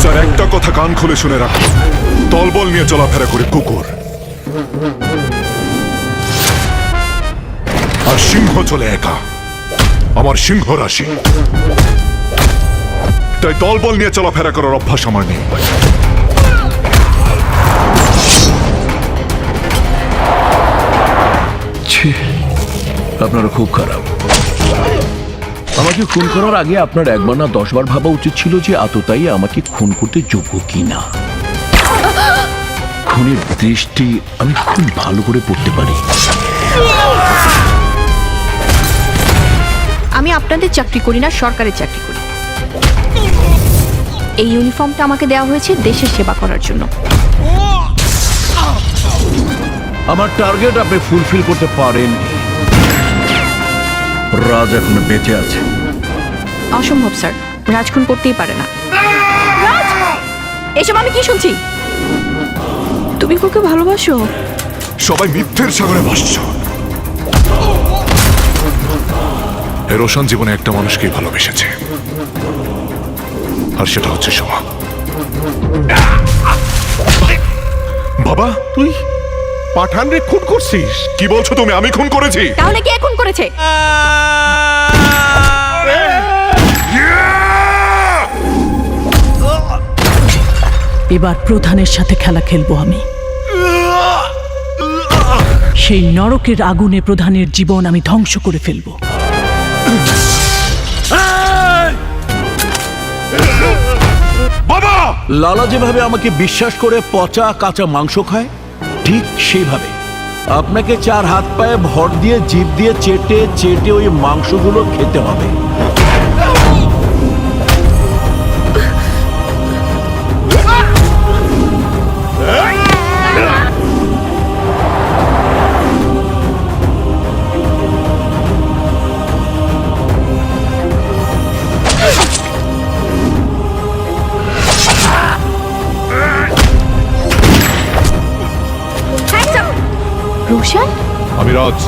Sir, একটা কথা কান খুলে শুনে রাখো, দলবল নিয়ে চলাফেরা করে কুকুর, আর সিংহ চলে একা। আমার সিংহ রাশি, তাই দলবল নিয়ে চলাফেরা করার অভ্যাস আমার নেই। আপনারা খুব খারাপ। আমাকে খুন করার আগে আপনার একবার না 10 বার ভাবা উচিত ছিল যে আততায়ী আমাকে খুন করতে যোগ্য কিনা। খুনের দৃষ্টি আমি খুব ভালো করে পড়তে পারি। আমি আপনাদের চাকরি করি না, সরকারের চাকরি করি। এই ইউনিফর্মটা আমাকে দেওয়া হয়েছে দেশের সেবা করার জন্য। আমার টার্গেট আপনি ফুলফিল করতে পারেন। রাজ এখনো বেঁচে আছে। অসম্ভব স্যার, রাজ খুন করতেই পারে না। রাজ, এসব আমি কি শুনছি? তুমি কাউকে ভালোবাসো? সবাই মিথ্যের সাগরে ভাসছ। রোশন জীবনে একটা মানুষকেই ভালোবেসেছে, আর সেটা হচ্ছে সোমা। বাবা, তুই পাঠানরে খুন করছিস? কি বলছো তুমি? আমি খুন করেছি? তাহলে কে খুন করেছে? এবার প্রধানের সাথে খেলা খেলবো আমি। সেই নরকের আগুনে প্রধানের জীবন আমি ধ্বংস করে ফেলবো। বাবা! লালা যেভাবে আমাকে বিশ্বাস করে পচা কাঁচা মাংস খায়, ঠিক সেইভাবে আপনাকে 4 হাত পায়ে ভর দিয়ে জিভ দিয়ে চেটে চেটে ওই মাংসগুলো খেতে হবে। রোশন, আমি রাজ।